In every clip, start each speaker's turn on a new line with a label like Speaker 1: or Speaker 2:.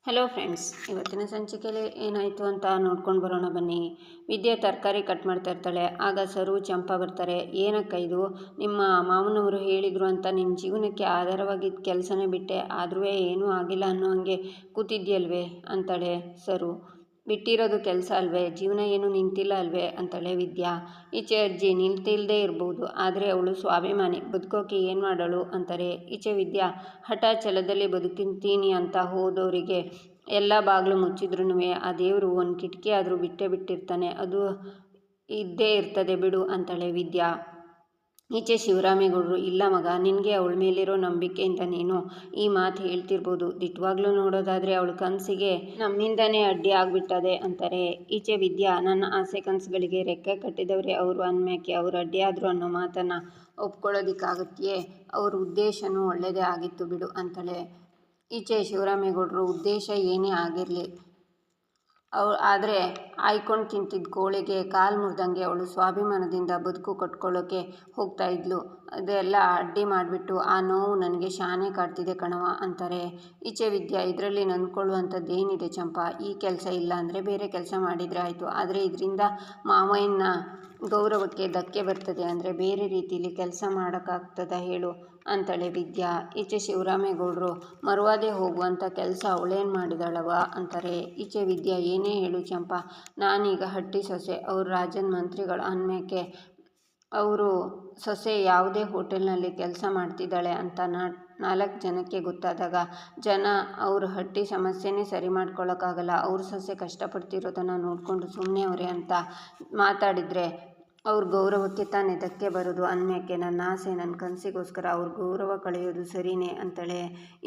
Speaker 1: Hello friends, ಇವತ್ತಿನ ಸಂಚಿಕೆಯಲ್ಲಿ ಏನಾಯಿತು ಅಂತ ನೋಡ್ಕೊಂಡು ಬರೋಣ ಬನ್ನಿ. ವಿದ್ಯೆ ತರಕಾರಿ ಕಟ್ ಮಾಡ್ತಾ ಇರ್ತಾಳೆ. ಆಗ ಸರು ಚಂಪಾ ಬರ್ತಾರೆ. ಏನಕ್ಕ ಇದು, ನಿಮ್ಮ ಮಾವನವರು ಹೇಳಿದರು ಅಂತ ನಿನ್ನ ಜೀವನಕ್ಕೆ ಆಧಾರವಾಗಿದ್ದ ಕೆಲಸನೇ ಬಿಟ್ಟೆ, ಆದ್ರೂ ಏನೂ ಆಗಿಲ್ಲ ಅನ್ನೋ ಹಂಗೆ ಕೂತಿದ್ಯಲ್ವೇ ಅಂತಾಳೆ ಸರು. ಬಿಟ್ಟಿರೋದು ಕೆಲಸ ಅಲ್ವೇ, ಜೀವನ ಏನು ನಿಂತಿಲ್ಲ ಅಲ್ವೇ ಅಂತಾಳೆ ವಿದ್ಯಾ. ಈಚೆ ಅಜ್ಜಿ ನಿಲ್ತಿಲ್ಲದೆ ಇರ್ಬೋದು, ಆದರೆ ಅವಳು ಸ್ವಾಭಿಮಾನಿ, ಬದುಕೋಕೆ ಏನು ಮಾಡೋಳು ಅಂತಾರೆ. ಈಚೆ ವಿದ್ಯಾ ಹಠ ಛಲದಲ್ಲಿ ಬದುಕ್ತೀನಿ ಅಂತ ಹೋದವರಿಗೆ ಎಲ್ಲ ಬಾಗಿಲು ಮುಚ್ಚಿದ್ರೂ ಆ ದೇವರು ಒಂದು ಕಿಟಕಿ ಆದರೂ ಬಿಟ್ಟಿರ್ತಾನೆ, ಅದು ಇದ್ದೇ ಇರ್ತದೆ ಬಿಡು ಅಂತಾಳೆ ವಿದ್ಯಾ. ಈಚೆ ಶಿವರಾಮೇಗೌಡರು, ಇಲ್ಲ ಮಗ, ನಿನಗೆ ಅವಳ ಮೇಲಿರೋ ನಂಬಿಕೆಯಿಂದ ನೀನು ಈ ಮಾತು ಹೇಳ್ತಿರ್ಬೋದು, ದಿಟ್ಟವಾಗ್ಲೂ ನೋಡೋದಾದರೆ ಅವಳ ಕನಸಿಗೆ ನಮ್ಮಿಂದನೇ ಅಡ್ಡಿ ಆಗಿಬಿಟ್ಟದೆ ಅಂತಾರೆ. ಈಚೆ ವಿದ್ಯಾ, ನನ್ನ ಆಸೆ ಕನಸುಗಳಿಗೆ ರೆಕ್ಕೆ ಕಟ್ಟಿದವ್ರೆ ಅವರು ಅಂದ್ಮ್ಯಾಕೆ ಅವ್ರು ಅಡ್ಡಿ ಆದರು ಅನ್ನೋ ಮಾತನ್ನು ಒಪ್ಕೊಳ್ಳೋದಕ್ಕಾಗತ್ತೆಯೇ, ಅವ್ರ ಉದ್ದೇಶನೂ ಒಳ್ಳೆಯದೇ ಆಗಿತ್ತು ಬಿಡು ಅಂತಾಳೆ. ಈಚೆ ಶಿವರಾಮೇಗೌಡರು, ಉದ್ದೇಶ ಏನೇ ಆಗಿರಲಿ, ಆದರೆ ಆಯ್ಕೊಂಡು ತಿಂತಿದ್ದ ಕೋಳಿಗೆ ಕಾಲು ಮುರಿದಂಗೆ ಅವಳು ಸ್ವಾಭಿಮಾನದಿಂದ ಬದುಕು ಕಟ್ಕೊಳ್ಳೋಕೆ ಹೋಗ್ತಾ ಇದ್ಲು, ಅದೆಲ್ಲ ಅಡ್ಡಿ ಮಾಡಿಬಿಟ್ಟು ಆ ನೋವು ನನಗೆ ಶಾನೆ ಕಾಡ್ತಿದೆ ಕಣವ ಅಂತಾರೆ. ಈಚೆ ವಿದ್ಯಾ, ಇದರಲ್ಲಿ ನಂದ್ಕೊಳ್ಳುವಂಥದ್ದೇನಿದೆ ಚಂಪಾ, ಈ ಕೆಲಸ ಇಲ್ಲ ಅಂದರೆ ಬೇರೆ ಕೆಲಸ ಮಾಡಿದರೆ ಆಯಿತು, ಆದರೆ ಇದರಿಂದ ಮಾವಯ್ಯನ ಗೌರವಕ್ಕೆ ಧಕ್ಕೆ ಬರ್ತದೆ ಅಂದರೆ ಬೇರೆ ರೀತಿಯಲ್ಲಿ ಕೆಲಸ ಮಾಡೋಕ್ಕಾಗ್ತದ ಹೇಳು ಅಂತಾಳೆ ವಿದ್ಯಾ. ಈಚೆ ಶಿವರಾಮೇಗೌಡರು, ಮರುವಾದೆ ಹೋಗುವಂಥ ಕೆಲಸ ಅವಳೇನು ಮಾಡಿದಳವ ಅಂತಾರೆ. ಈಚೆ ವಿದ್ಯಾ, ಏನೇ ಹೇಳು ಚಂಪಾ, ನಾನೀಗ ಹಟ್ಟಿ ಸೊಸೆ, ಅವರು ರಾಜನ ಮಂತ್ರಿಗಳು ಅಂದ್ಮ್ಯಾಕೆ ಅವರು ಸೊಸೆ ಯಾವುದೇ ಹೋಟೆಲ್ನಲ್ಲಿ ಕೆಲಸ ಮಾಡ್ತಿದ್ದಾಳೆ ಅಂತ 4 ಜನಕ್ಕೆ ಗೊತ್ತಾದಾಗ ಜನ ಅವ್ರ ಹಟ್ಟಿ ಸಮಸ್ಯೆನೇ ಸರಿ ಮಾಡ್ಕೊಳ್ಳೋಕ್ಕಾಗಲ್ಲ, ಅವ್ರ ಸೊಸೆ ಕಷ್ಟಪಡ್ತಿರೋದನ್ನು ನೋಡಿಕೊಂಡು ಸುಮ್ಮನೆ ಅವರೇ ಅಂತ ಮಾತಾಡಿದರೆ ಅವ್ರ ಗೌರವಕ್ಕೆ ತಾನೇ ಧಕ್ಕೆ ಬರೋದು ಅಂದ್ಮ್ಯಾಕೆ ನನ್ನ ಆಸೆ ನನ್ನ ಕನಸಿಗೋಸ್ಕರ ಅವ್ರ ಗೌರವ ಕಳೆಯೋದು ಸರಿಯೇ ಅಂತಾಳೆ.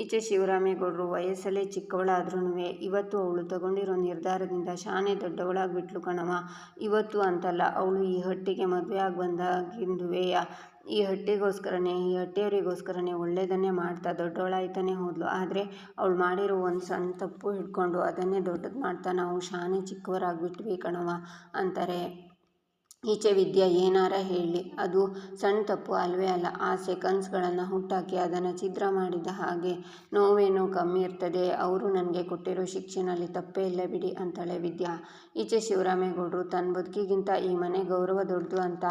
Speaker 1: ಈಚೆ ಶಿವರಾಮೇಗೌಡರು, ವಯಸ್ಸಲ್ಲೇ ಚಿಕ್ಕವಳಾದ್ರೂ ಇವತ್ತು ಅವಳು ತಗೊಂಡಿರೋ ನಿರ್ಧಾರದಿಂದ ಶಾನೆ ದೊಡ್ಡವಳಾಗ್ಬಿಟ್ಲು ಕಣವ. ಇವತ್ತು ಅಂತಲ್ಲ, ಅವಳು ಈ ಹಟ್ಟಿಗೆ ಮದುವೆ ಆಗಿ ಬಂದಾಗಿಂದುವೆಯ ಈ ಹಟ್ಟಿಗೋಸ್ಕರನೇ, ಈ ಹಟ್ಟಿಯವರಿಗೋಸ್ಕರನೇ ಒಳ್ಳೆಯದನ್ನೇ ಮಾಡ್ತಾ ದೊಡ್ಡವಳಾಯ್ತಾನೆ ಹೋದ್ಲು, ಆದರೆ ಅವಳು ಮಾಡಿರೋ ಒಂದು ಸಣ್ಣ ತಪ್ಪು ಹಿಡ್ಕೊಂಡು ಅದನ್ನೇ ದೊಡ್ಡದು ಮಾಡ್ತಾ ನಾವು ಶಾನೆ ಚಿಕ್ಕವರಾಗ್ಬಿಟ್ವಿ ಕಣವ ಅಂತಾರೆ. ಈಚೆ ವಿದ್ಯಾ, ಏನಾರ ಹೇಳಲಿ, ಅದು ಸಣ್ಣ ತಪ್ಪು ಅಲ್ವೇ ಅಲ್ಲ, ಆಸೆ ಕನಸುಗಳನ್ನು ಹುಟ್ಟಾಕಿ ಅದನ್ನು ಛಿದ್ರ ಮಾಡಿದ ಹಾಗೆ ನೋವೇನೋ ಕಮ್ಮಿ ಇರ್ತದೆ, ಅವರು ನನಗೆ ಕೊಟ್ಟಿರೋ ಶಿಕ್ಷೆನಲ್ಲಿ ತಪ್ಪೇ ಇಲ್ಲ ಬಿಡಿ ಅಂತಾಳೆ ವಿದ್ಯಾ. ಈಚೆ ಶಿವರಾಮೇಗೌಡರು, ತನ್ನ ಬದುಕಿಗಿಂತ ಈ ಮನೆ ಗೌರವ ದೊಡ್ಡದು ಅಂತ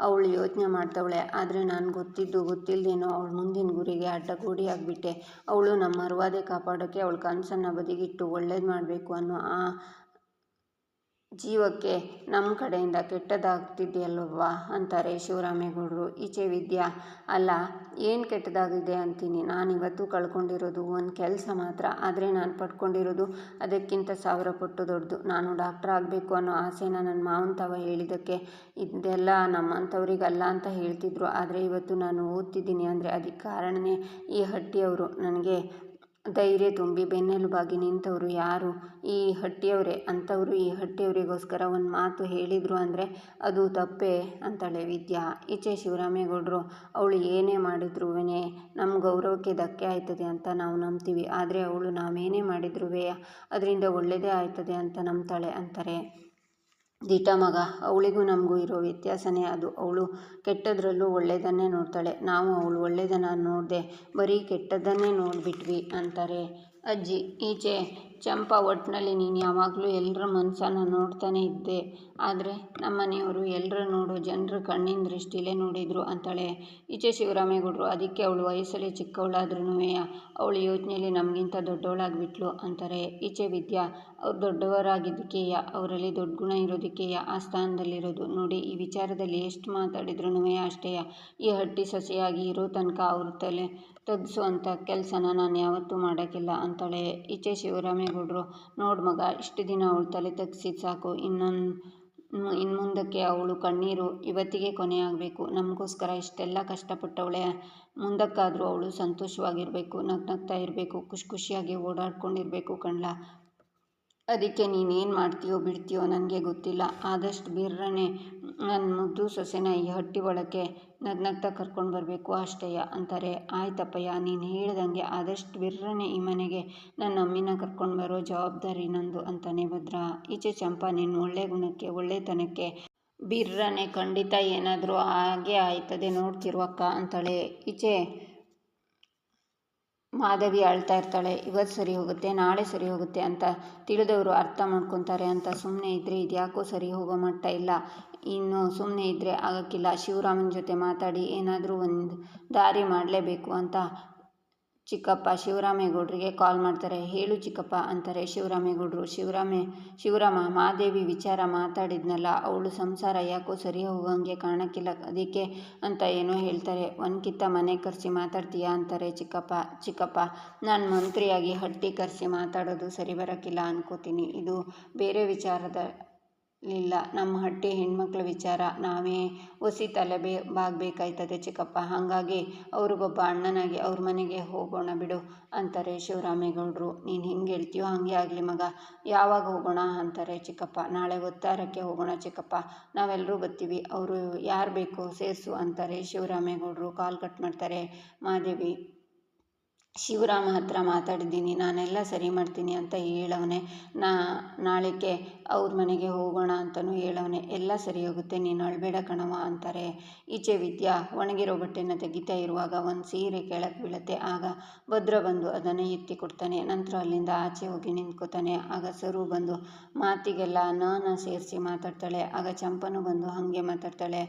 Speaker 1: ಅವಳು ಯೋಚನೆ ಮಾಡ್ತವಳೆ, ಆದರೆ ನಾನು ಗೊತ್ತಿಲ್ದೇನೋ ಅವಳು ಮುಂದಿನ ಗುರಿಗೆ ಅಡ್ಡಗೋಡಿಯಾಗ್ಬಿಟ್ಟೆ, ಅವಳು ನಮ್ಮ ಮರುವಾದೆ ಕಾಪಾಡೋಕ್ಕೆ ಅವಳ ಕನಸನ್ನು ಬದಿಗಿಟ್ಟು ಒಳ್ಳೇದು ಮಾಡಬೇಕು ಅನ್ನೋ ಆ ಜೀವಕ್ಕೆ ನಮ್ಮ ಕಡೆಯಿಂದ ಕೆಟ್ಟದಾಗ್ತಿದೆಯಲ್ವಾ ಅಂತಾರೆ ಶಿವರಾಮೇಗೌಡರು. ಈಚೆ ವಿದ್ಯಾ, ಅಲ್ಲ, ಏನು ಕೆಟ್ಟದಾಗಿದೆ ಅಂತೀನಿ, ನಾನಿವತ್ತು ಕಳ್ಕೊಂಡಿರೋದು ಒಂದು ಕೆಲಸ ಮಾತ್ರ, ಆದರೆ ನಾನು ಪಡ್ಕೊಂಡಿರೋದು ಅದಕ್ಕಿಂತ 1000 ಪಟ್ಟು ದೊಡ್ಡದು. ನಾನು ಡಾಕ್ಟರ್ ಆಗಬೇಕು ಅನ್ನೋ ಆಸೆನ ನನ್ನ ಮಾವನ ತಾವ ಹೇಳಿದ್ದಕ್ಕೆ ಇದೆಲ್ಲ ನಮ್ಮಂಥವ್ರಿಗಲ್ಲ ಅಂತ ಹೇಳ್ತಿದ್ರು, ಆದರೆ ಇವತ್ತು ನಾನು ಓದ್ತಿದ್ದೀನಿ ಅಂದರೆ ಅದಕ್ಕೆ ಕಾರಣನೇ ಈ ಹಟ್ಟಿಯವರು, ನನಗೆ ಧೈರ್ಯ ತುಂಬಿ ಬೆನ್ನೆಲುಬಾಗಿ ನಿಂತವರು ಯಾರು, ಈ ಹಟ್ಟಿಯವರೇ. ಅಂಥವರು ಈ ಹಟ್ಟಿಯವರಿಗೋಸ್ಕರ ಒಂದು ಮಾತು ಹೇಳಿದರು ಅಂದರೆ ಅದು ತಪ್ಪೇ ಅಂತಾಳೆ ವಿದ್ಯಾ. ಈಚೆ ಶಿವರಾಮೇಗೌಡರು, ಅವಳು ಏನೇ ಮಾಡಿದ್ರೂ ನಮ್ಮ ಗೌರವಕ್ಕೆ ಧಕ್ಕೆ ಆಯ್ತದೆ ಅಂತ ನಾವು ನಂಬ್ತೀವಿ, ಆದರೆ ಅವಳು ನಾವೇನೇ ಮಾಡಿದ್ರೂ ಅದರಿಂದ ಒಳ್ಳೆಯದೇ ಆಯ್ತದೆ ಅಂತ ನಂಬ್ತಾಳೆ ಅಂತಾರೆ. ದಿಟ ಮಗ, ಅವಳಿಗೂ ನಮಗೂ ಇರೋ ವ್ಯತ್ಯಾಸನೇ ಅದು, ಅವಳು ಕೆಟ್ಟದ್ರಲ್ಲೂ ಒಳ್ಳೆಯದನ್ನೇ ನೋಡ್ತಾಳೆ, ನಾವು ಅವಳು ಒಳ್ಳೆಯದನ್ನು ನೋಡದೆ ಬರೀ ಕೆಟ್ಟದ್ದನ್ನೇ ನೋಡಿಬಿಟ್ವಿ ಅಂತಾರೆ ಅಜ್ಜಿ. ಈಚೆ ಚಂಪಾ, ಒಟ್ಟಿನಲ್ಲಿ ನೀನು ಯಾವಾಗಲೂ ಎಲ್ಲರ ಮನಸ್ಸನ್ನು ನೋಡ್ತಾನೆ ಇದ್ದೆ, ಆದರೆ ನಮ್ಮನೆಯವರು ಎಲ್ಲರ ನೋಡೋ ಜನರ ಕಣ್ಣಿನ ದೃಷ್ಟಿಲೇ ನೋಡಿದರು ಅಂತಾಳೆ. ಈಚೆ ಶಿವರಾಮೇಗೌಡರು, ಅದಕ್ಕೆ ಅವಳು ವಯಸ್ಸಲ್ಲಿ ಚಿಕ್ಕವಳಾದ್ರೂ ಅವಳ ಯೋಚನೆಯಲ್ಲಿ ನಮಗಿಂತ ದೊಡ್ಡವಳಾಗ್ಬಿಟ್ಲು ಅಂತಾರೆ. ಈಚೆ ವಿದ್ಯಾ, ಅವ್ರು ದೊಡ್ಡವರಾಗಿದ್ದಕ್ಕೆಯ, ಅವರಲ್ಲಿ ದೊಡ್ಡ ಗುಣ ಇರೋದಕ್ಕೆಯ ಆ ಸ್ಥಾನದಲ್ಲಿರೋದು, ನೋಡಿ ಈ ವಿಚಾರದಲ್ಲಿ ಎಷ್ಟು ಮಾತಾಡಿದ್ರೂ ಅಷ್ಟೇಯ, ಈ ಹಟ್ಟಿ ಸೊಸೆಯಾಗಿ ಇರೋ ತನಕ ಅವ್ರ ತಲೆ ತಗ್ಗಿಸೋವಂಥ ಕೆಲಸನ ನಾನು ಯಾವತ್ತೂ ಮಾಡೋಕ್ಕಿಲ್ಲ ಅಂತಾಳೆ. ಈಚೆ ಶಿವರಾಮೇಗೌಡರು, ನೋಡು ಮಗ, ಇಷ್ಟು ದಿನ ಅವಳು ತಲೆ ತಗ್ಗಿಸಿದ್ದು ಸಾಕು, ಇನ್ನು ಮುಂದಕ್ಕೆ ಅವಳು ಕಣ್ಣೀರು ಇವತ್ತಿಗೆ ಕೊನೆ ಆಗಬೇಕು, ನಮಗೋಸ್ಕರ ಇಷ್ಟೆಲ್ಲ ಕಷ್ಟಪಟ್ಟವಳೆ, ಮುಂದಕ್ಕಾದರೂ ಅವಳು ಸಂತೋಷವಾಗಿರಬೇಕು, ನಗ್ನಗ್ತಾ ಇರಬೇಕು, ಖುಷಿಯಾಗಿ ಓಡಾಡ್ಕೊಂಡಿರಬೇಕು ಕಣ್ಲ. ಅದಕ್ಕೆ ನೀನೇನು ಮಾಡ್ತೀಯೋ ಬಿಡ್ತೀಯೋ ನನಗೆ ಗೊತ್ತಿಲ್ಲ, ಆದಷ್ಟು ಬಿರ್ರನೆ ನನ್ನ ಮುದ್ದು ಸೊಸೆನ ಈ ಹಟ್ಟಿ ಒಳಕ್ಕೆ ನಗ್ನಗ್ತಾ ಕರ್ಕೊಂಡು ಬರಬೇಕು ಅಷ್ಟೇಯ ಅಂತಾರೆ. ಆಯ್ತಪ್ಪಯ್ಯ, ನೀನು ಹೇಳ್ದಂಗೆ ಆದಷ್ಟು ಬಿರ್ರನೆ ಈ ಮನೆಗೆ ನನ್ನ ಅಮ್ಮಿನ ಕರ್ಕೊಂಡು ಬರೋ ಜವಾಬ್ದಾರಿ ನಂದು ಅಂತಾನೆ ಭದ್ರ. ಈಚೆ ಚಂಪಾ, ನಿನ್ನ ಒಳ್ಳೆ ಗುಣಕ್ಕೆ ಒಳ್ಳೆತನಕ್ಕೆ ಬಿರ್ರನೆ ಖಂಡಿತ ಏನಾದರೂ ಹಾಗೆ ಆಯ್ತದೆ ನೋಡ್ತಿರುವಕ್ಕ ಅಂತಾಳೆ. ಈಚೆ ಮಾಧವಿ ಅಳ್ತಾ ಇರ್ತಾಳೆ. ಇವತ್ತು ಸರಿ ಹೋಗುತ್ತೆ, ನಾಳೆ ಸರಿ ಹೋಗುತ್ತೆ ಅಂತ ತಿಳಿದವರು ಅರ್ಥ ಮಾಡ್ಕೊತಾರೆ ಅಂತ ಸುಮ್ಮನೆ ಇದ್ದರೆ ಇದ್ಯಾಕೋ ಸರಿ ಹೋಗೋ ಮಟ್ಟ ಇಲ್ಲ. ಇನ್ನು ಸುಮ್ಮನೆ ಇದ್ದರೆ ಆಗೋಕ್ಕಿಲ್ಲ. ಶಿವರಾಮನ ಜೊತೆ ಮಾತಾಡಿ ಏನಾದರೂ ಒಂದು ದಾರಿ ಮಾಡಲೇಬೇಕು ಅಂತ ಚಿಕ್ಕಪ್ಪ ಶಿವರಾಮೇಗೌಡರಿಗೆ ಕಾಲ್ ಮಾಡ್ತಾರೆ. ಹೇಳು ಚಿಕ್ಕಪ್ಪ ಅಂತಾರೆ ಶಿವರಾಮೇಗೌಡರು. ಶಿವರಾಮ ಮಾದೇವಿ ವಿಚಾರ ಮಾತಾಡಿದ್ನಲ್ಲ, ಅವಳು ಸಂಸಾರ ಯಾಕೋ ಸರಿ ಹೋಗಂಗೆ ಕಾಣಕ್ಕಿಲ್ಲ, ಅದಕ್ಕೆ ಅಂತ ಏನೋ ಹೇಳ್ತಾರೆ. ಒಂದ್ಕಿತ್ತ ಮನೆ ಕರೆಸಿ ಮಾತಾಡ್ತೀಯಾ ಅಂತಾರೆ ಚಿಕ್ಕಪ್ಪ ನಾನು ಮಂತ್ರಿಯಾಗಿ ಹಟ್ಟಿ ಕರೆಸಿ ಮಾತಾಡೋದು ಸರಿ ಬರೋಕ್ಕಿಲ್ಲ ಅನ್ಕೋತೀನಿ. ಇದು ಬೇರೆ ವಿಚಾರದಲ್ಲಿಲ್ಲ, ನಮ್ಮ ಹಟ್ಟಿ ಹೆಣ್ಮಕ್ಳ ವಿಚಾರ. ನಾವೇ ಒಸಿ ತಲೆ ಬಾಗಬೇಕಾಯ್ತದೆ ಚಿಕ್ಕಪ್ಪ. ಹಾಗಾಗಿ ಅವ್ರಿಗೊಬ್ಬ ಅಣ್ಣನಾಗಿ ಅವ್ರ ಮನೆಗೆ ಹೋಗೋಣ ಬಿಡು ಅಂತಾರೆ ಶಿವರಾಮೇಗೌಡರು. ನೀನು ಹೆಂಗೆ ಹೇಳ್ತೀಯೋ ಹಂಗೆ ಆಗಲಿ ಮಗ. ಯಾವಾಗ ಹೋಗೋಣ ಅಂತಾರೆ ಚಿಕ್ಕಪ್ಪ. ನಾಳೆ ಒತ್ತಾರಕ್ಕೆ ಹೋಗೋಣ ಚಿಕ್ಕಪ್ಪ, ನಾವೆಲ್ಲರೂ ಬರ್ತೀವಿ. ಅವರು ಯಾರು ಬೇಕೋ ಸೇರಿಸು ಅಂತಾರೆ ಶಿವರಾಮೇಗೌಡರು. ಕಾಲ್ ಕಟ್ ಮಾಡ್ತಾರೆ. ಮಾದೇವಿ ಶಿವರಾಮ ಹತ್ರ ಮಾತಾಡಿದ್ದೀನಿ, ನಾನೆಲ್ಲ ಸರಿ ಮಾಡ್ತೀನಿ ಅಂತ ಹೇಳವನೆ. ನಾಳೆಗೆ ಅವ್ರ ಮನೆಗೆ ಹೋಗೋಣ ಅಂತಲೂ ಹೇಳವನೆ. ಎಲ್ಲ ಸರಿ ಹೋಗುತ್ತೆ, ನೀನು ಅಳಬೇಡ ಕಣವ ಅಂತಾರೆ. ಈಚೆ ವಿದ್ಯಾ ಒಣಗಿರೋ ಬಟ್ಟೆನ ತೆಗಿತಾ ಇರುವಾಗ ಒಂದು ಸೀರೆ ಕೆಳಕ್ಕೆ ಬೀಳುತ್ತೆ. ಆಗ ಭದ್ರ ಬಂದು ಅದನ್ನು ಎತ್ತಿ ಕೊಡ್ತಾನೆ. ನಂತರ ಅಲ್ಲಿಂದ ಆಚೆ ಹೋಗಿ ನಿಂತ್ಕೋತಾನೆ. ಆಗ ಸರು ಬಂದು ಮಾತಿಗೆಲ್ಲ ನ ಸೇರಿಸಿ ಮಾತಾಡ್ತಾಳೆ. ಆಗ ಚಂಪನು ಬಂದು ಹಾಗೆ ಮಾತಾಡ್ತಾಳೆ.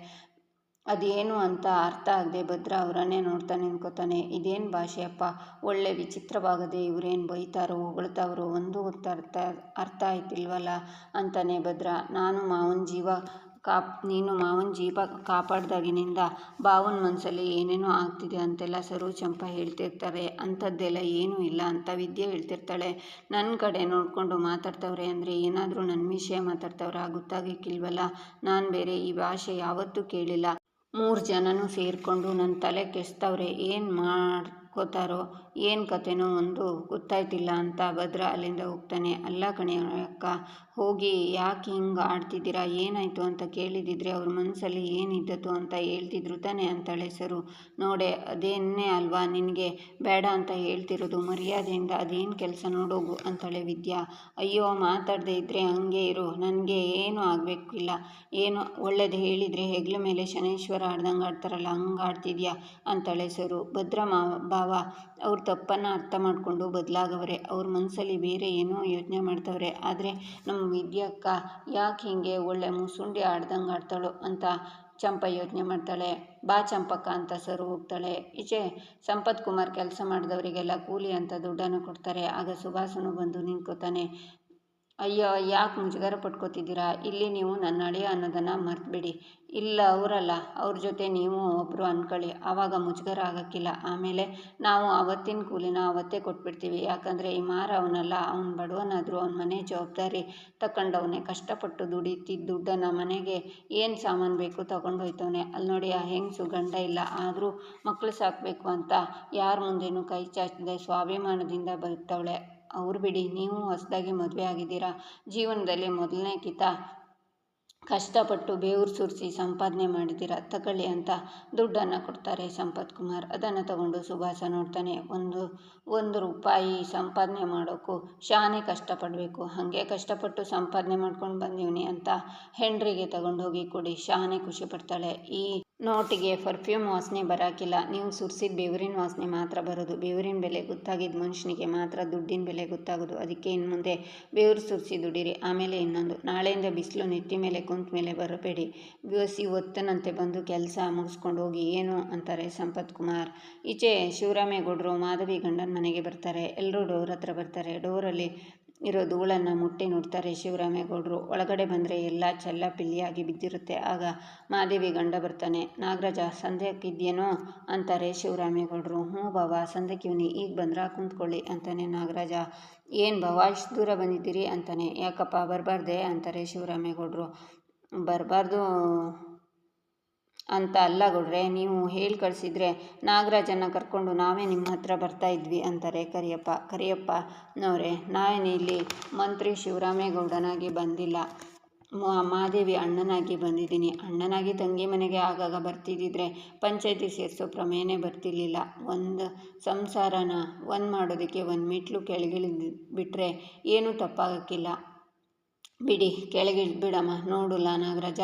Speaker 1: ಅದೇನು ಅಂತ ಅರ್ಥ ಆಗದೆ ಭದ್ರ ಅವರನ್ನೇ ನೋಡ್ತಾ ನಿಂತ್ಕೋತಾನೆ. ಇದೇನು ಭಾಷೆಯಪ್ಪ, ಒಳ್ಳೆ ವಿಚಿತ್ರವಾಗದೆ, ಇವರೇನು ಬೈತಾರೋ ಹೊಗಳ್ತಾವ್ರೋ ಒಂದು ಅರ್ಥ ಆಯ್ತಿಲ್ವಲ್ಲ ಅಂತಾನೆ ಭದ್ರ. ನೀನು ಮಾವನ ಜೀವ ಕಾಪಾಡ್ದಾಗಿನಿಂದ ಬಾವನ ಮನಸ್ಸಲ್ಲಿ ಏನೇನೋ ಆಗ್ತಿದೆ ಅಂತೆಲ್ಲ ಸರು ಚಂಪ ಹೇಳ್ತಿರ್ತಾರೆ. ಅಂಥದ್ದೆಲ್ಲ ಏನೂ ಇಲ್ಲ ಅಂತ ವಿದ್ಯೆ ಹೇಳ್ತಿರ್ತಾಳೆ. ನನ್ನ ಕಡೆ ನೋಡಿಕೊಂಡು ಮಾತಾಡ್ತವ್ರೆ ಅಂದರೆ ಏನಾದರೂ ನನ್ನ ವಿಷಯ ಮಾತಾಡ್ತವ್ರ ಗೊತ್ತಾಗಕ್ಕಿಲ್ವಲ್ಲ. ನಾನು ಬೇರೆ ಈ ಭಾಷೆ ಯಾವತ್ತೂ ಕೇಳಿಲ್ಲ. 3 ಜನನೂ ಸೇರಿಕೊಂಡು ನನ್ನ ತಲೆ ಕೆಡಿಸ್ತವ್ರೆ. ಏನು ಮಾಡ್ಕೋತಾರೋ ಏನು ಕತೆನೋ ಒಂದು ಗೊತ್ತಾಯ್ತಿಲ್ಲ ಅಂತ ಭದ್ರ ಅಲ್ಲಿಂದ ಹೋಗ್ತಾನೆ. ಅಲ್ಲ ಕಣೆ ಅಕ್ಕ, ಹೋಗಿ ಯಾಕೆ ಹಿಂಗೆ ಆಡ್ತಿದ್ದೀರಾ, ಏನಾಯಿತು ಅಂತ ಕೇಳಿದಿದ್ರೆ ಅವ್ರ ಮನಸ್ಸಲ್ಲಿ ಏನಿದ್ದತ್ತು ಅಂತ ಹೇಳ್ತಿದ್ರು ತಾನೆ ಅಂತಾಳೆ ಸರು. ನೋಡೆ ಅದೇನೇ ಅಲ್ವಾ ನಿನಗೆ ಬೇಡ ಅಂತ ಹೇಳ್ತಿರೋದು, ಮರ್ಯಾದೆಯಿಂದ ಅದೇನು ಕೆಲಸ ನೋಡೋಗು ಅಂತಾಳೆ ವಿದ್ಯಾ. ಅಯ್ಯೋ ಮಾತಾಡದೆ ಇದ್ದರೆ ಹಂಗೆ ಇರು, ನನಗೆ ಏನೂ ಆಗಬೇಕಿಲ್ಲ. ಏನೋ ಒಳ್ಳೇದು ಹೇಳಿದರೆ ಹೆಗ್ಲ ಮೇಲೆ ಶನೇಶ್ವರ ಆಡ್ದಂಗೆ ಆಡ್ತಾರಲ್ಲ ಹಂಗೆ ಆಡ್ತಿದ್ಯಾ ಅಂತಾಳೆ ಸರು. ಭದ್ರ ಭಾವ ಅವ್ರ ತಪ್ಪನ್ನು ಅರ್ಥ ಮಾಡಿಕೊಂಡು ಬದಲಾಗವ್ರೆ. ಅವ್ರ ಮನಸ್ಸಲ್ಲಿ ಬೇರೆ ಏನೋ ಯೋಚನೆ ಮಾಡ್ತವ್ರೆ. ಆದರೆ ನಮ್ಮ ವಿದ್ಯಕ್ಕ ಯಾಕೆ ಹೀಗೆ ಒಳ್ಳೆ ಮುಸುಂಡಿ ಆಡ್ದಂಗೆ ಆಡ್ತಾಳೋ ಅಂತ ಚಂಪ ಯೋಚನೆ ಮಾಡ್ತಾಳೆ. ಬಾ ಚಂಪಕ್ಕ ಅಂತ ಸರು ಹೋಗ್ತಾಳೆ. ಈಚೆ ಸಂಪತ್ ಕುಮಾರ್ ಕೆಲಸ ಮಾಡಿದವರಿಗೆಲ್ಲ ಕೂಲಿ ಅಂತ ದುಡ್ಡನ್ನು ಕೊಡ್ತಾರೆ. ಆಗ ಸುಭಾಸನು ಬಂದು ನಿಂತ್ಕೋತಾನೆ. ಅಯ್ಯೋ ಯಾಕೆ ಮುಜುಗರ ಪಟ್ಕೋತಿದ್ದೀರಾ, ಇಲ್ಲಿ ನೀವು ನನ್ನ ಅಳಿಯ ಅನ್ನೋದನ್ನು ಮರ್ತುಬಿಡಿ. ಇಲ್ಲ ಅವರಲ್ಲ, ಅವ್ರ ಜೊತೆ ನೀವು ಒಬ್ಬರು ಅಂದ್ಕೊಳ್ಳಿ, ಆವಾಗ ಮುಜುಗರ ಆಗೋಕ್ಕಿಲ್ಲ. ಆಮೇಲೆ ನಾವು ಅವತ್ತಿನ ಕೂಲಿನ ಅವತ್ತೇ ಕೊಟ್ಬಿಡ್ತೀವಿ. ಯಾಕಂದರೆ ಈ ಮಾರ ಅವನಲ್ಲ, ಅವ್ನು ಬಡವನಾದರೂ ಅವನ ಮನೆ ಜವಾಬ್ದಾರಿ ತಗೊಂಡವನೇ. ಕಷ್ಟಪಟ್ಟು ದುಡಿತಿದ್ದ ದುಡ್ಡನ್ನು ಮನೆಗೆ ಏನು ಸಾಮಾನು ಬೇಕು ತಗೊಂಡೋಯ್ತವನೆ. ಅಲ್ಲಿ ನೋಡಿ ಆ ಹೆಂಗಸು ಗಂಡ ಇಲ್ಲ, ಆದರೂ ಮಕ್ಕಳು ಸಾಕಬೇಕು ಅಂತ ಯಾರ ಮುಂದೆನೂ ಕೈ ಚಾಚದೆ ಸ್ವಾಭಿಮಾನದಿಂದ ಬದುಕ್ತವಳೆ. ಅವ್ರು ಬಿಡಿ, ನೀವು ಹೊಸದಾಗಿ ಮದುವೆ ಆಗಿದ್ದೀರಾ, ಜೀವನದಲ್ಲಿ ಮೊದಲನೇ ಕಿತ ಕಷ್ಟಪಟ್ಟು ಬೇವ್ರು ಸುರಿಸಿ ಸಂಪಾದನೆ ಮಾಡಿದ್ದೀರ, ತಗೊಳ್ಳಿ ಅಂತ ದುಡ್ಡನ್ನು ಕೊಡ್ತಾರೆ ಸಂಪತ್ ಕುಮಾರ್. ಅದನ್ನು ತಗೊಂಡು ಸುಭಾಸ ನೋಡ್ತಾನೆ. ಒಂದು ರೂಪಾಯಿ ಸಂಪಾದನೆ ಮಾಡೋಕ್ಕೂ ಶಾನೆ ಕಷ್ಟಪಡಬೇಕು. ಹಾಗೆ ಕಷ್ಟಪಟ್ಟು ಸಂಪಾದನೆ ಮಾಡ್ಕೊಂಡು ಬಂದೀವ್ನಿ ಅಂತ ಹೆಂಡ್ರಿಗೆ ತಗೊಂಡೋಗಿ ಕೊಡಿ, ಶಾನೆ ಖುಷಿ ಪಡ್ತಾಳೆ. ಈ ನೋಟಿಗೆ ಪರ್ಫ್ಯೂಮ್ ವಾಸನೆ ಬರೋಕ್ಕಿಲ್ಲ, ನೀವು ಸುರಿಸಿದ ಬೇವರಿನ ವಾಸನೆ ಮಾತ್ರ ಬರೋದು. ಬೇವರಿನ ಬೆಲೆ ಗೊತ್ತಾಗಿದ್ದ ಮನುಷ್ಯನಿಗೆ ಮಾತ್ರ ದುಡ್ಡಿನ ಬೆಲೆ ಗೊತ್ತಾಗೋದು. ಅದಕ್ಕೆ ಇನ್ನು ಮುಂದೆ ಬೇವರು ಸುರಿಸಿ ದುಡೀರಿ. ಆಮೇಲೆ ಇನ್ನೊಂದು, ನಾಳೆಯಿಂದ ಬಿಸಿಲು ನೆತ್ತಿ ಮೇಲೆ ಕುಂತ ಮೇಲೆ ಬರಬೇಡಿ. ಬಿಸಿ ಒತ್ತನಂತೆ ಬಂದು ಕೆಲಸ ಮುಗಿಸ್ಕೊಂಡು ಹೋಗಿ. ಏನು ಅಂತಾರೆ ಸಂಪತ್ ಕುಮಾರ್. ಈಚೆ ಶಿವರಾಮೇಗೌಡರು ಮಾಧವಿ ಗಂಡನ ಮನೆಗೆ ಬರ್ತಾರೆ. ಎಲ್ಲರೂ ಡೋರ್ ಹತ್ರ ಬರ್ತಾರೆ. ಡೋರಲ್ಲಿ ಇರೋ ಧೂಳನ್ನು ಮುಟ್ಟಿ ನೋಡ್ತಾರೆ ಶಿವರಾಮೇಗೌಡರು. ಒಳಗಡೆ ಬಂದರೆ ಎಲ್ಲ ಚೆಲ್ಲಾಪಿಲ್ಲಿಯಾಗಿ ಬಿದ್ದಿರುತ್ತೆ. ಆಗ ಮಾದೇವಿ ಗಂಡ ಬರ್ತಾನೆ. ನಾಗರಾಜ ಸಂಧ್ಯಾಕ್ಕಿದ್ಯೇನೋ ಅಂತಾರೆ ಶಿವರಾಮೇಗೌಡರು. ಹ್ಞೂ ಬಾವ ಸಂಧ್ಯಾಕಿವ್ನಿ, ಈಗ ಬಂದ್ರಾ, ಕುಂತ್ಕೊಳ್ಳಿ ಅಂತಾನೆ ನಾಗರಾಜ. ಏನು ಬಾವ ಇಷ್ಟು ದೂರ ಬಂದಿದ್ದೀರಿ ಅಂತಾನೆ. ಯಾಕಪ್ಪ ಬರಬಾರ್ದೆ ಅಂತಾರೆ ಶಿವರಾಮೇಗೌಡರು. ಬರಬಾರ್ದು ಅಂತ ಅಲ್ಲ ಗೌಡ್ರೆ, ನೀವು ಹೇಳಿ ಕಳಿಸಿದ್ರೆ ನಾಗರಾಜನ ಕರ್ಕೊಂಡು ನಾವೇ ನಿಮ್ಮ ಹತ್ರ ಬರ್ತಾಯಿದ್ವಿ ಅಂತಾರೆ ಕರಿಯಪ್ಪನವರೇ. ನಾನಿಲ್ಲಿ ಮಂತ್ರಿ ಶಿವರಾಮೇಗೌಡನಾಗಿ ಬಂದಿಲ್ಲ, ಮಾದೇವಿ ಅಣ್ಣನಾಗಿ ಬಂದಿದ್ದೀನಿ. ಅಣ್ಣನಾಗಿ ತಂಗಿ ಮನೆಗೆ ಆಗಾಗ ಬರ್ತಿದ್ದಿದ್ರೆ ಪಂಚಾಯತಿ ಸೇರಿಸೋ ಪ್ರಮೇಯನೇ ಬರ್ತಿರ್ಲಿಲ್ಲ. ಒಂದು ಸಂಸಾರನ ಮಾಡೋದಕ್ಕೆ ಒಂದು ಮೆಟ್ಲು ಕೆಳಗಿಳಿದು ಬಿಟ್ಟರೆ ಏನೂ ತಪ್ಪಾಗಕ್ಕಿಲ್ಲ. ಬಿಡಿ ಕೆಳಗಿಳಿದ್ಬಿಡಮ್ಮ. ನೋಡುಲ್ಲ ನಾಗರಾಜ,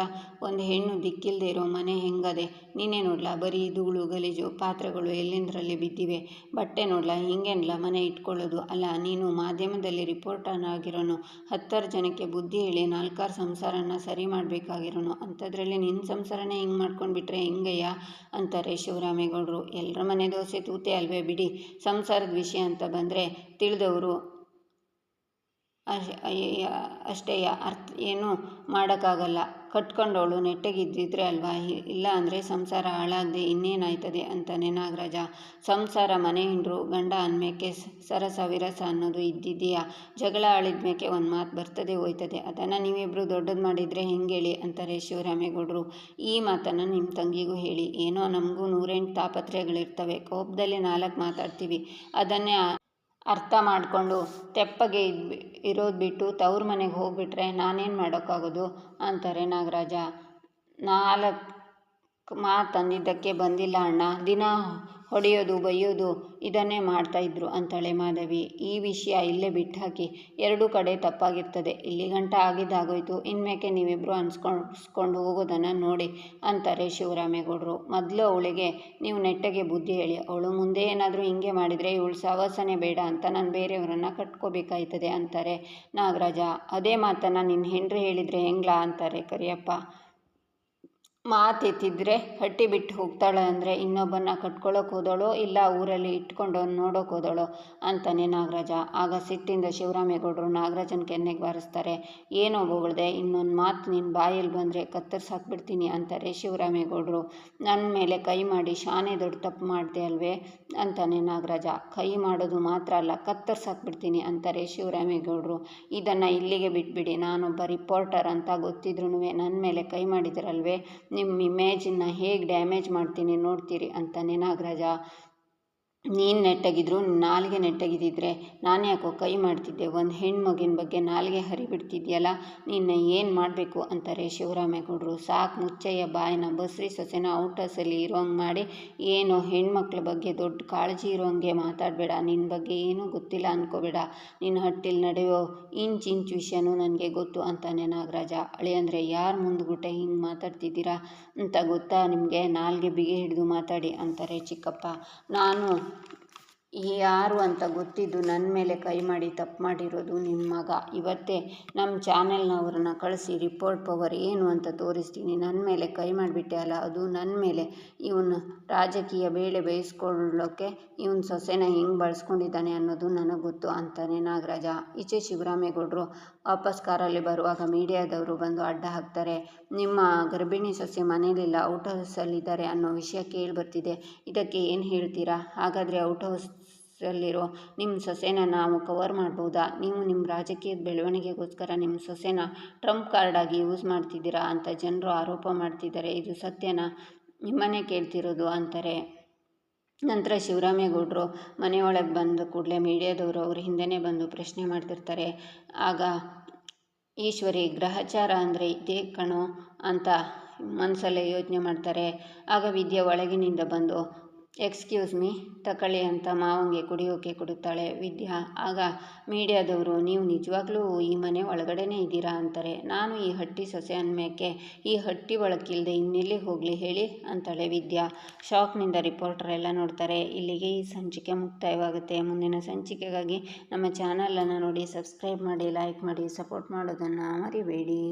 Speaker 1: ಒಂದು ಹೆಣ್ಣು ದಿಕ್ಕಿಲ್ಲದೆ ಇರೋ ಮನೆ ಹೆಂಗದೆ ನೀನೇ ನೋಡ್ಲಾ. ಬರೀ ಧೂಳು ಗಲೀಜು, ಪಾತ್ರೆಗಳು ಎಲ್ಲೆಂದರಲ್ಲಿ ಬಿದ್ದಿವೆ. ಬಟ್ಟೆ ನೋಡ್ಲಾ, ಹಿಂಗೇನಲ್ಲ ಮನೆ ಇಟ್ಕೊಳ್ಳೋದು. ಅಲ್ಲ, ನೀನು ಮಾಧ್ಯಮದಲ್ಲಿ ರಿಪೋರ್ಟರ್ ಆಗಿರೋನು, 10 ಜನಕ್ಕೆ ಬುದ್ಧಿ ಹೇಳಿ 4 ಸಂಸಾರನ ಸರಿ ಮಾಡಬೇಕಾಗಿರೋನು. ಅಂಥದ್ರಲ್ಲಿ ನಿನ್ನ ಸಂಸಾರನೇ ಹಿಂಗೆ ಮಾಡ್ಕೊಂಡ್ಬಿಟ್ರೆ ಹೆಂಗಯ್ಯ ಅಂತಾರೆ ಶಿವರಾಮೇಗೌಡರು. ಎಲ್ಲರ ಮನೆ ದೋಸೆ ತೂತೆ ಅಲ್ವೇ ಬಿಡಿ. ಸಂಸಾರದ ವಿಷಯ ಅಂತ ಬಂದರೆ ತಿಳಿದವರು ಅಷ್ಟೇಯ, ಏನೂ ಮಾಡೋಕ್ಕಾಗಲ್ಲ. ಕಟ್ಕೊಂಡವಳು ನೆಟ್ಟಗಿದ್ದಿದ್ರೆ ಅಲ್ವಾ, ಇಲ್ಲ ಅಂದರೆ ಸಂಸಾರ ಹಾಳಾಗದೆ ಇನ್ನೇನಾಯ್ತದೆ ಅಂತಾನೆ ನಾಗರಾಜ. ಸಂಸಾರ ಮನೆ ಹಿಂಡ್ರು ಗಂಡ ಅಂದ್ಮೇಕೆ ಸರಸ ವಿರಸ ಅನ್ನೋದು ಇದ್ದಿದೆಯಾ? ಜಗಳ ಆಳಿದ್ಮೇಕೆ ಒಂದು ಮಾತು ಬರ್ತದೆ ಹೋಯ್ತದೆ. ಅದನ್ನು ನೀವಿಬ್ಬರು ದೊಡ್ಡದು ಮಾಡಿದರೆ ಹೆಂಗೇಳಿ ಅಂತಾರೆ ಶಿವರಾಮೇಗೌಡರು. ಈ ಮಾತನ್ನು ನಿಮ್ಮ ತಂಗಿಗೂ ಹೇಳಿ. ಏನೋ ನಮಗೂ 108 ತಾಪತ್ರಯಗಳಿರ್ತವೆ. ಕೋಪದಲ್ಲಿ 4 ಮಾತಾಡ್ತೀವಿ. ಅದನ್ನೇ ಅರ್ಥ ಮಾಡಿಕೊಂಡು ತೆಪ್ಪಗೆ ಇರೋದು ಬಿಟ್ಟು ತವ್ರ ಮನೆಗೆ ಹೋಗ್ಬಿಟ್ರೆ ನಾನೇನು ಮಾಡೋಕ್ಕಾಗೋದು ಅಂತಾರೆ ನಾಗರಾಜ. 4 ಮಾತು ಅಂದಿದ್ದಕ್ಕೆ ಬಂದಿಲ್ಲ ಅಣ್ಣ. ದಿನ ಹೊಡೆಯೋದು ಬೈಯೋದು ಇದನ್ನೇ ಮಾಡ್ತಾಯಿದ್ರು ಅಂತಾಳೆ ಮಾಧವಿ. ಈ ವಿಷಯ ಇಲ್ಲೇ ಬಿಟ್ಟು ಹಾಕಿ. 2 ಕಡೆ ತಪ್ಪಾಗಿರ್ತದೆ. ಇಲ್ಲಿ ಗಂಟ ಆಗಿದ್ದಾಗೋಯ್ತು. ಇನ್ಮೇಕೆ ನೀವಿಬ್ಬರು ಅನ್ಸ್ಕೊಂಡು ಹೋಗೋದನ್ನು ನೋಡಿ ಅಂತಾರೆ ಶಿವರಾಮೇಗೌಡರು. ಮೊದಲು ಅವಳಿಗೆ ನೀವು ನೆಟ್ಟಗೆ ಬುದ್ಧಿ ಹೇಳಿ. ಅವಳು ಮುಂದೆ ಏನಾದರೂ ಹಿಂಗೆ ಮಾಡಿದರೆ ಇವಳು ಸಹವಾಸನೆ ಬೇಡ ಅಂತ ನಾನು ಬೇರೆಯವರನ್ನು ಕಟ್ಕೋಬೇಕಾಯ್ತದೆ ಅಂತಾರೆ ನಾಗರಾಜ. ಅದೇ ಮಾತನ್ನು ನಿನ್ನ ಹೆಂಡ್ರಿ ಹೇಳಿದರೆ ಹೆಂಗ್ಲಾ ಅಂತಾರೆ ಕರಿಯಪ್ಪ. ಮಾತೆತ್ತಿದ್ರೆ ಹಟ್ಟಿ ಬಿಟ್ಟು ಹೋಗ್ತಾಳೆ ಅಂದರೆ ಇನ್ನೊಬ್ಬನ ಕಟ್ಕೊಳ್ಳೋಕೆ ಹೋದಳೋ ಇಲ್ಲ ಊರಲ್ಲಿ ಇಟ್ಕೊಂಡು ನೋಡೋಕೆ ಹೋದಳೋ ಅಂತಾನೆ ನಾಗರಾಜ. ಆಗ ಸಿಟ್ಟಿಂದ ಶಿವರಾಮೇಗೌಡರು ನಾಗರಾಜನ ಕೆನ್ನೆಗೆ ಬಾರಿಸ್ತಾರೆ. ಏನೋ ಬೊಗಳ್ದೆ, ಇನ್ನೊಂದು ಮಾತು ನಿನ್ನ ಬಾಯಲ್ಲಿ ಬಂದರೆ ಕತ್ತರಿಸಾಕ್ಬಿಡ್ತೀನಿ ಅಂತಾರೆ ಶಿವರಾಮೇಗೌಡರು. ನನ್ನ ಮೇಲೆ ಕೈ ಮಾಡಿ ಶಾನೆ ದೊಡ್ಡ ತಪ್ಪು ಮಾಡಿದೆ ಅಲ್ವೇ ಅಂತಾನೆ ನಾಗರಾಜ. ಕೈ ಮಾಡೋದು ಮಾತ್ರ ಅಲ್ಲ, ಕತ್ತರಿಸಾಕ್ಬಿಡ್ತೀನಿ ಅಂತಾರೆ ಶಿವರಾಮೇಗೌಡರು. ಇದನ್ನು ಇಲ್ಲಿಗೆ ಬಿಟ್ಬಿಡಿ. ನಾನೊಬ್ಬ ರಿಪೋರ್ಟರ್ ಅಂತ ಗೊತ್ತಿದ್ರೂ ನನ್ನ ಮೇಲೆ ಕೈ ಮಾಡಿದಿರಲ್ವೇ, ನಿಮ್ಮ ಇಮೇಜನ್ನು ಹೇಗೆ ಡ್ಯಾಮೇಜ್ ಮಾಡ್ತೀನಿ ನೋಡ್ತೀರಿ ಅಂತಾನೆ ನಾಗರಾಜ. ನೀನು ನೆಟ್ಟಗಿದ್ರು ನಾಲಿಗೆ ನೆಟ್ಟಗಿದ್ದಿದ್ರೆ ನಾನು ಯಾಕೋ ಕೈ ಮಾಡ್ತಿದ್ದೆ. ಒಂದು ಹೆಣ್ಮಗಿನ ಬಗ್ಗೆ ನಾಲಿಗೆ ಹರಿಬಿಡ್ತಿದ್ಯಲ್ಲ, ನಿನ್ನ ಏನು ಮಾಡಬೇಕು ಅಂತಾರೆ ಶಿವರಾಮೇಗೌಡರು. ಸಾಕು ಮುಚ್ಚಯ್ಯ ಬಾಯಿನ. ಬಸ್ರಿ ಸೊಸೆನ ಔಟರ್ಸಲ್ಲಿ ಇರೋಂಗೆ ಮಾಡಿ ಏನು ಹೆಣ್ಮಕ್ಳ ಬಗ್ಗೆ ದೊಡ್ಡ ಕಾಳಜಿ ಇರೋಂಗೆ ಮಾತಾಡಬೇಡ. ನಿನ್ನ ಬಗ್ಗೆ ಏನೂ ಗೊತ್ತಿಲ್ಲ ಅಂದ್ಕೋಬೇಡ. ನಿನ್ನ ಹಟ್ಟಿಲಿ ನಡೆಯೋ ಇಂಚ್ ವಿಷಯನೂ ನನಗೆ ಗೊತ್ತು ಅಂತಾನೆ ನಾಗರಾಜ. ಅಳಿಯಂದರೆ ಯಾರು ಮುಂದ್ಗುಟ್ಟೆ ಹಿಂಗೆ ಮಾತಾಡ್ತಿದ್ದೀರಾ ಅಂತ ಗೊತ್ತಾ ನಿಮಗೆ? ನಾಲ್ಗೆ ಬಿಗಿ ಹಿಡಿದು ಮಾತಾಡಿ ಅಂತಾರೆ ಚಿಕ್ಕಪ್ಪ. ನಾನು ಯಾರು ಅಂತ ಗೊತ್ತಿದ್ದು ನನ್ನ ಮೇಲೆ ಕೈ ಮಾಡಿ ತಪ್ಪು ಮಾಡಿರೋದು ನಿಮ್ಮ ಮಗ. ಇವತ್ತೇ ನಮ್ಮ ಚಾನೆಲ್ನವ್ರನ್ನ ಕಳಿಸಿ ರಿಪೋರ್ಟ್ ಪವರ್ ಏನು ಅಂತ ತೋರಿಸ್ತೀನಿ. ನನ್ನ ಮೇಲೆ ಕೈ ಮಾಡಿಬಿಟ್ಟೆ ಅಲ್ಲ, ಅದು ನನ್ನ ಮೇಲೆ. ಇವನು ರಾಜಕೀಯ ಬೇಳೆ ಬೇಯಿಸ್ಕೊಳ್ಳೋಕ್ಕೆ ಇವನು ಸೊಸೆನ ಹೆಂಗೆ ಬಳಸ್ಕೊಂಡಿದ್ದಾನೆ ಅನ್ನೋದು ನನಗೆ ಗೊತ್ತು ಅಂತಾನೆ ನಾಗರಾಜ. ಈಚೆ ಶಿವರಾಮೇಗೌಡರು ವಾಪಸ್ ಕಾರಲ್ಲಿ ಬರುವಾಗ ಮೀಡಿಯಾದವರು ಬಂದು ಅಡ್ಡ ಹಾಕ್ತಾರೆ. ನಿಮ್ಮ ಗರ್ಭಿಣಿ ಸೊಸೆ ಮನೇಲಿಲ್ಲ, ಔಟ್ ಹೌಸಲ್ಲಿದ್ದಾರೆ ಅನ್ನೋ ವಿಷಯ ಕೇಳಿಬರ್ತಿದೆ. ಇದಕ್ಕೆ ಏನು ಹೇಳ್ತೀರಾ? ಹಾಗಾದರೆ ಔಟ್ ಹೌಸಲ್ಲಿರೋ ನಿಮ್ಮ ಸೊಸೆನ ನಾವು ಕವರ್ ಮಾಡ್ಬೋದಾ? ನೀವು ನಿಮ್ಮ ರಾಜಕೀಯದ ಬೆಳವಣಿಗೆಗೋಸ್ಕರ ನಿಮ್ಮ ಸೊಸೆನ ಟ್ರಂಪ್ ಕಾರ್ಡಾಗಿ ಯೂಸ್ ಮಾಡ್ತಿದ್ದೀರಾ ಅಂತ ಜನರು ಆರೋಪ ಮಾಡ್ತಿದ್ದಾರೆ. ಇದು ಸತ್ಯನಾ? ನಿಮ್ಮನ್ನೇ ಕೇಳ್ತಿರೋದು ಅಂತಾರೆ. ನಂತರ ಶಿವರಾಮೇಗೌಡರು ಮನೆಯೊಳಗೆ ಬಂದ ಕೂಡಲೇ ಮೀಡಿಯಾದವರು ಅವ್ರ ಹಿಂದೆನೇ ಬಂದು ಪ್ರಶ್ನೆ ಮಾಡ್ತಿರ್ತಾರೆ. ಆಗ ಈಶ್ವರಿ ಗ್ರಹಚಾರ ಅಂದರೆ ಇದೇ ಕಣೋ ಅಂತ ಮನಸ್ಸಲ್ಲೇ ಯೋಚನೆ ಮಾಡ್ತಾರೆ. ಆಗ ವಿದ್ಯಾ ಒಳಗಿನಿಂದ ಬಂದು ಎಕ್ಸ್ಕ್ಯೂಸ್ ಮೀ ತಗೊಳ್ಳಿ ಅಂತ ಮಾವಂಗೆ ಕುಡಿಯೋಕೆ ಕೊಡುತ್ತಾಳೆ ವಿದ್ಯಾ. ಆಗ ಮೀಡಿಯಾದವರು ನೀವು ನಿಜವಾಗ್ಲೂ ಈ ಮನೆ ಒಳಗಡೆನೇ ಇದ್ದೀರಾ ಅಂತಾರೆ. ನಾನು ಈ ಹಟ್ಟಿ ಸೊಸೆ ಅಂದಮೇಕೆ ಈ ಹಟ್ಟಿ ಒಳಕ್ಕಿಲ್ಲದೆ ಇನ್ನೆಲ್ಲಿ ಹೋಗಲಿ ಹೇಳಿ ಅಂತಾಳೆ ವಿದ್ಯಾ. ಶಾಕ್ನಿಂದ ರಿಪೋರ್ಟರ್ ಎಲ್ಲ ನೋಡ್ತಾರೆ. ಇಲ್ಲಿಗೆ ಈ ಸಂಚಿಕೆ ಮುಕ್ತಾಯವಾಗುತ್ತೆ. ಮುಂದಿನ ಸಂಚಿಕೆಗಾಗಿ ನಮ್ಮ ಚಾನಲನ್ನು ನೋಡಿ, ಸಬ್ಸ್ಕ್ರೈಬ್ ಮಾಡಿ, ಲೈಕ್ ಮಾಡಿ, ಸಪೋರ್ಟ್ ಮಾಡೋದನ್ನು ಮರಿಬೇಡಿ.